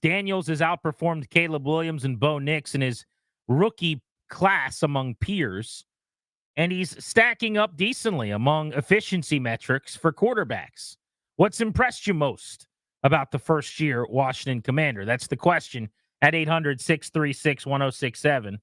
Daniels has outperformed Caleb Williams and Bo Nix in his rookie class among peers, and he's stacking up decently among efficiency metrics for quarterbacks. What's impressed you most about the first year Washington Commander? That's the question at 800-636-1067.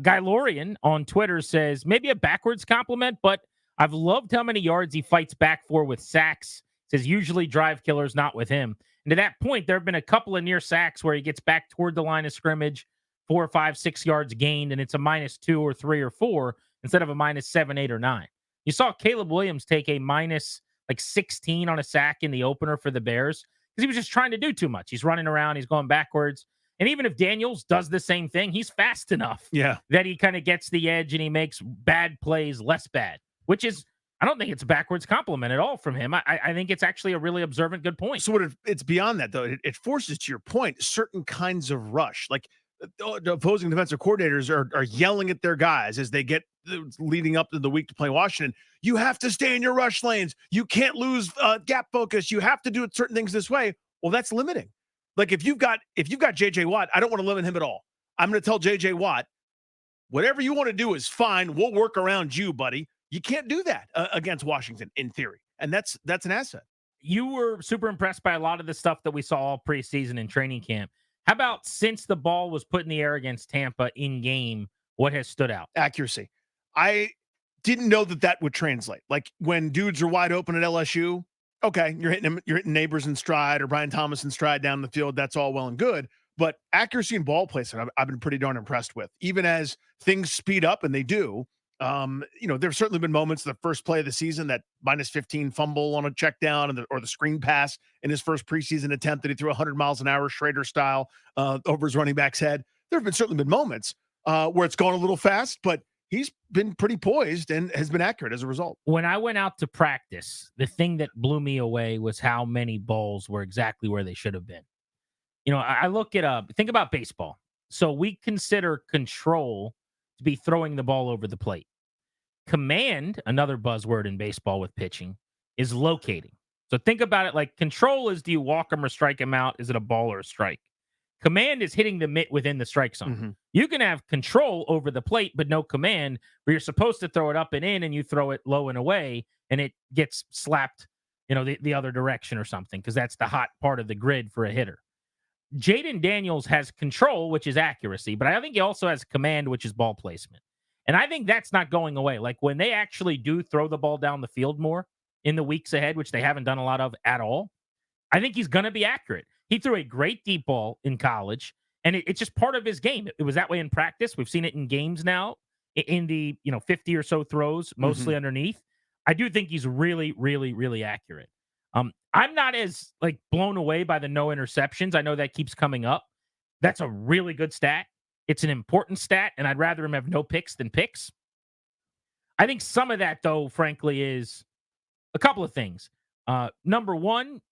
Guy Lorian on Twitter says, maybe a backwards compliment, but I've loved how many yards he fights back for with sacks. Says usually drive killers, not with him. And to that point, there have been a couple of near sacks where he gets back toward the line of scrimmage, 4, 5, 6 yards gained, and it's a -2 or 3 or 4 instead of a -7, 8, or 9. You saw Caleb Williams take a minus like 16 on a sack in the opener for the Bears because he was just trying to do too much. He's running around, he's going backwards. And even if Daniels does the same thing, he's fast enough that he kind of gets the edge and he makes bad plays less bad, which is, I don't think it's a backwards compliment at all from him. I think it's actually a really observant good point. So it's beyond that, though. It forces, to your point, certain kinds of rush. Like the opposing defensive coordinators are yelling at their guys as they get leading up to the week to play Washington. You have to stay in your rush lanes. You can't lose gap focus. You have to do certain things this way. Well, that's limiting. Like if you've got J.J. Watt, I don't want to limit him at all. I'm going to tell J.J. Watt, whatever you want to do is fine. We'll work around you, buddy. You can't do that against Washington in theory, and that's an asset. You were super impressed by a lot of the stuff that we saw all preseason and training camp. How about since the ball was put in the air against Tampa in game, what has stood out? Accuracy. I didn't know that would translate. Like when dudes are wide open at LSU, okay, you're hitting Neighbors in stride or Brian Thomas in stride down the field. That's all well and good. But accuracy and ball placement, I've been pretty darn impressed with. Even as things speed up, and they do, there's certainly been moments, the first play of the season, that -15 fumble on a check down or the screen pass in his first preseason attempt that he threw 100 miles an hour, Schrader style, over his running back's head. There have certainly been moments where it's gone a little fast, but he's been pretty poised and has been accurate as a result. When I went out to practice, the thing that blew me away was how many balls were exactly where they should have been. I look at think about baseball. So we consider control to be throwing the ball over the plate. Command, another buzzword in baseball with pitching, is locating. So think about it like control is, do you walk him or strike him out? Is it a ball or a strike? Command is hitting the mitt within the strike zone. Mm-hmm. You can have control over the plate, but no command, where you're supposed to throw it up and in, and you throw it low and away, and it gets slapped, the other direction or something, because that's the hot part of the grid for a hitter. Jayden Daniels has control, which is accuracy, but I think he also has command, which is ball placement. And I think that's not going away. Like when they actually do throw the ball down the field more in the weeks ahead, which they haven't done a lot of at all, I think he's going to be accurate. He threw a great deep ball in college, and it's just part of his game. It was that way in practice. We've seen it in games now in the 50 or so throws, mostly underneath. I do think he's really, really, really accurate. I'm not as blown away by the no interceptions. I know that keeps coming up. That's a really good stat. It's an important stat, and I'd rather him have no picks than picks. I think some of that, though, frankly, is a couple of things. Number one,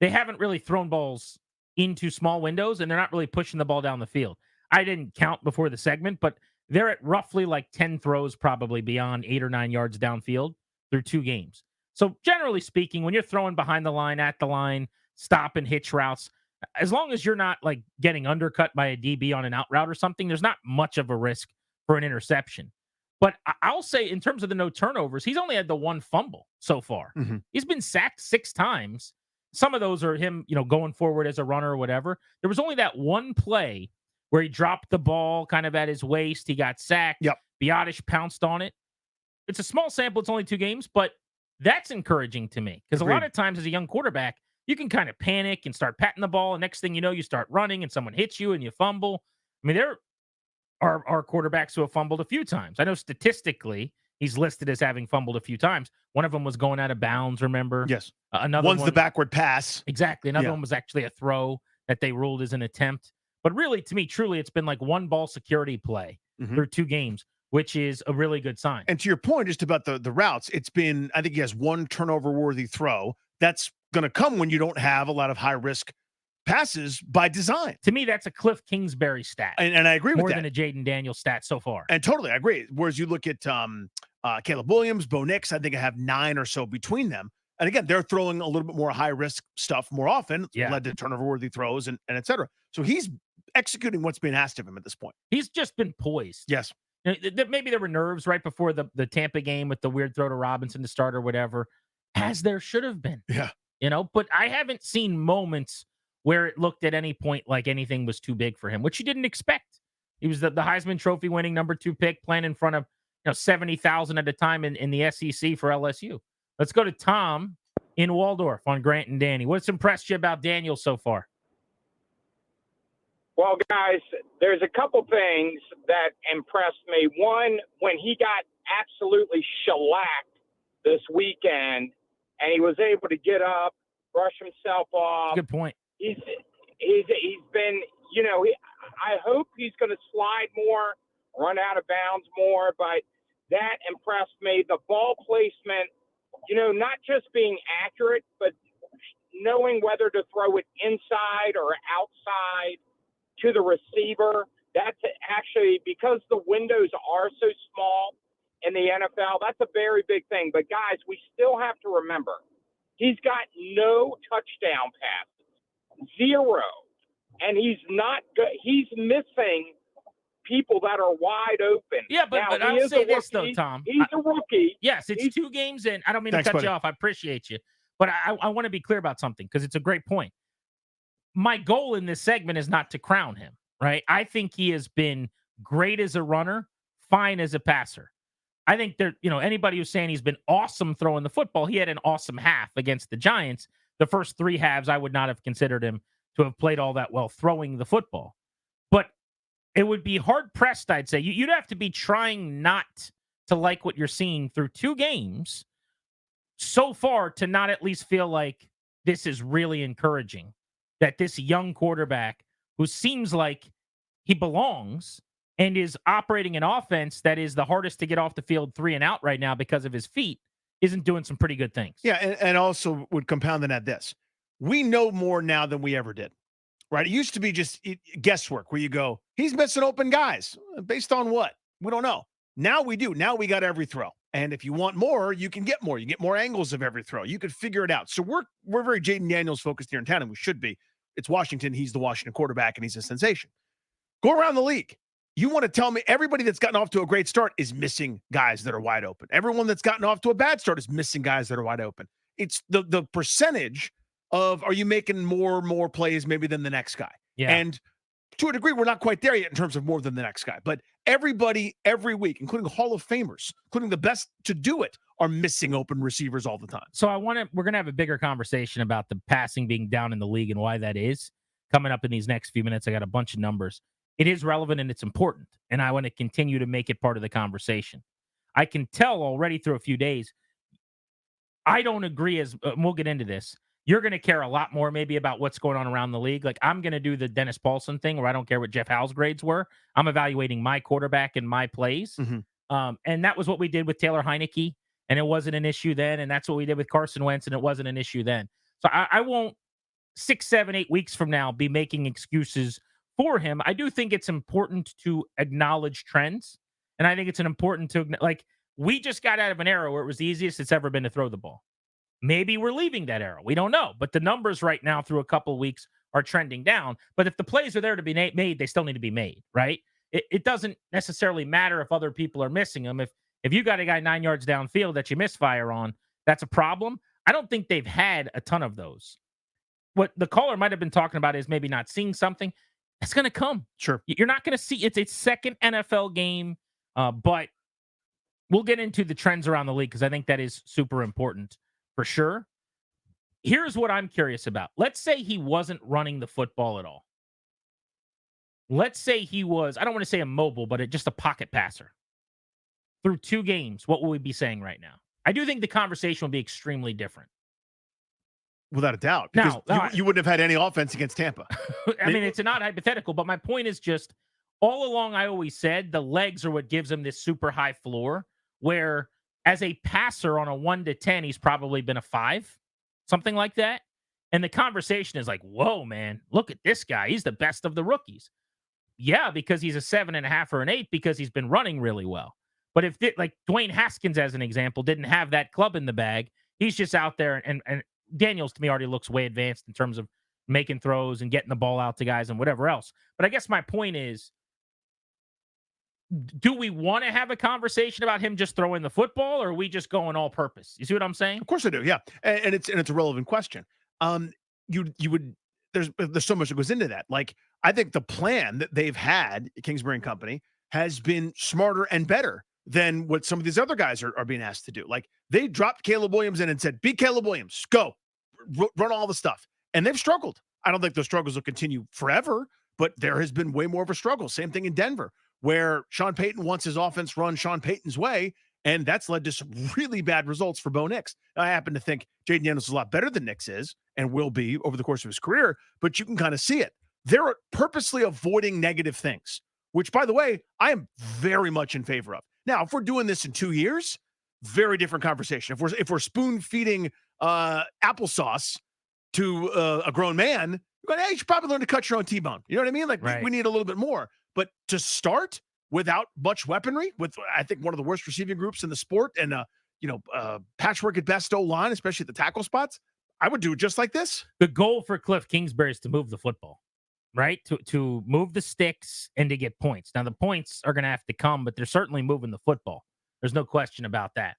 they haven't really thrown balls into small windows, and they're not really pushing the ball down the field. I didn't count before the segment, but they're at roughly 10 throws probably beyond 8 or 9 yards downfield through 2 games. So generally speaking, when you're throwing behind the line, at the line, stop and hitch routes, as long as you're not getting undercut by a DB on an out route or something, there's not much of a risk for an interception. But I'll say in terms of the no turnovers, he's only had the 1 fumble so far. Mm-hmm. He's been sacked 6 times. Some of those are him, going forward as a runner or whatever. There was only that 1 play where he dropped the ball kind of at his waist. He got sacked. Yep. Biadasz pounced on it. It's a small sample. It's only 2 games, but that's encouraging to me because a lot of times as a young quarterback, you can kind of panic and start patting the ball. And next thing you know, you start running and someone hits you and you fumble. I mean, there are quarterbacks who have fumbled a few times. I know statistically he's listed as having fumbled a few times. One of them was going out of bounds, remember? Yes. Another one's the backward pass. Exactly. Another one was actually a throw that they ruled as an attempt. But really, to me, truly, it's been 1 ball security play through 2 games, which is a really good sign. And to your point, just about the routes, it's been, I think he has 1 turnover-worthy throw. That's going to come when you don't have a lot of high-risk passes by design. To me, that's a Cliff Kingsbury stat. And I agree with that. More than a Jayden Daniels stat so far. And totally, I agree. Whereas you look at Caleb Williams, Bo Nix, I think I have 9 or so between them. And again, they're throwing a little bit more high risk stuff more often. It's Yeah. led to turnover worthy throws and et cetera. So he's executing what's being asked of him at this point. He's just been poised. Yes. Maybe there were nerves right before the Tampa game with the weird throw to Robinson to start or whatever, as there should have been. Yeah. But I haven't seen moments where it looked at any point like anything was too big for him, which you didn't expect. He was the Heisman Trophy winning number 2 pick, playing in front of 70,000 at a time in the SEC for LSU. Let's go to Tom in Waldorf on Grant and Danny. What's impressed you about Daniels so far? Well, guys, there's a couple things that impressed me. One, when he got absolutely shellacked this weekend, and he was able to get up, brush himself off. Good point. He's been, I hope he's going to slide more, run out of bounds more, but that impressed me. The ball placement, not just being accurate, but knowing whether to throw it inside or outside to the receiver. That's actually, because the windows are so small in the NFL, that's a very big thing. But guys, we still have to remember, he's got no touchdown passes, 0. And he's not good. He's missing people that are wide open. Yeah, but I'll say this, though, Tom. He's a rookie. Yes, it's 2 games in. I don't mean to cut you off. I appreciate you. But I want to be clear about something because it's a great point. My goal in this segment is not to crown him, right? I think he has been great as a runner, fine as a passer. I think anybody who's saying he's been awesome throwing the football, he had an awesome half against the Giants. The first 3 halves, I would not have considered him to have played all that well throwing the football. But it would be hard-pressed, I'd say. You'd have to be trying not to like what you're seeing through 2 games so far to not at least feel like this is really encouraging, that this young quarterback who seems like he belongs and is operating an offense that is the hardest to get off the field 3 and out right now because of his feet isn't doing some pretty good things. Yeah, and also would compound that this. We know more now than we ever did, right? It used to be just guesswork where you go, he's missing open guys. Based on what? We don't know. Now we do. Now we got every throw. And if you want more, you can get more. You get more angles of every throw. You could figure it out. So we're very Jayden Daniels focused here in town, and we should be. It's Washington. He's the Washington quarterback, and he's a sensation. Go around the league. You want to tell me everybody that's gotten off to a great start is missing guys that are wide open. Everyone that's gotten off to a bad start is missing guys that are wide open. It's the percentage of, are you making more plays maybe than the next guy? Yeah. And to a degree, we're not quite there yet in terms of more than the next guy. But everybody, every week, including Hall of Famers, including the best to do it, are missing open receivers all the time. So we're going to have a bigger conversation about the passing being down in the league and why that is coming up in these next few minutes. I got a bunch of numbers. It is relevant and it's important, and I want to continue to make it part of the conversation. I can tell already through a few days, I don't agree and we'll get into this. You're going to care a lot more maybe about what's going on around the league. Like, I'm going to do the Dennis Paulson thing where I don't care what Jeff Howell's grades were. I'm evaluating my quarterback and my plays. Mm-hmm. And that was what we did with Taylor Heineke, and it wasn't an issue then. And that's what we did with Carson Wentz, and it wasn't an issue then. So I won't 6, 7, 8 weeks from now be making excuses for him. I do think it's important to acknowledge trends. And I think it's important to, like, we just got out of an era where it was the easiest it's ever been to throw the ball. Maybe we're leaving that era. We don't know. But the numbers right now through a couple of weeks are trending down. But if the plays are there to be made, they still need to be made, right? It doesn't necessarily matter if other people are missing them. If you got a guy 9 yards downfield that you misfire on, that's a problem. I don't think they've had a ton of those. What the caller might have been talking about is maybe not seeing something. That's going to come. Sure. You're not going to see it's a second NFL game, but we'll get into the trends around the league because I think that is super important for sure. Here's what I'm curious about. Let's say he wasn't running the football at all. Let's say he was, I don't want to say immobile, but just a pocket passer. Through 2 games, what will we be saying right now? I do think the conversation will be extremely different. Without a doubt. Because you wouldn't have had any offense against Tampa. I mean, it's not hypothetical, but my point is just, all along I always said the legs are what gives him this super high floor, where as a passer on a 1 to 10, he's probably been a 5, something like that. And the conversation is like, whoa, man, look at this guy. He's the best of the rookies. Yeah, because he's a 7.5 or an 8 because he's been running really well. But if like Dwayne Haskins, as an example, didn't have that club in the bag, He's just out there, and Daniels to me already looks way advanced in terms of making throws and getting the ball out to guys and whatever else. But I guess my point is, do we want to have a conversation about him just throwing the football, or are we just going all purpose? You see what I'm saying? Of course I do. Yeah, and it's a relevant question. You would there's so much that goes into that. Like I think the plan that they've had at Kingsbury and Company has been smarter and better than what some of these other guys are being asked to do. Like they dropped Caleb Williams in and said, "Be Caleb Williams, go run all the stuff," and they've struggled. I don't think those struggles will continue forever, but there has been way more of a struggle. Same thing in Denver, where Sean Payton wants his offense run Sean Payton's way, and that's led to some really bad results for Bo Nix. Now, I happen to think Jayden Daniels is a lot better than Nix is and will be over the course of his career, but you can kind of see it. They're purposely avoiding negative things, which, by the way, I am very much in favor of. Now, if we're doing this in 2 years, very different conversation. If we're spoon feeding applesauce to a grown man, you're going, hey, you should probably learn to cut your own T-bone. You know what I mean? Like Right. we need a little bit more. But to start without much weaponry, with I think one of the worst receiving groups in the sport, and patchwork at best O-line, especially at the tackle spots, I would do it just like this. The goal for Cliff Kingsbury is to move the football, right? To move the sticks and to get points. Now the points are going to have to come, but they're certainly moving the football. There's no question about that.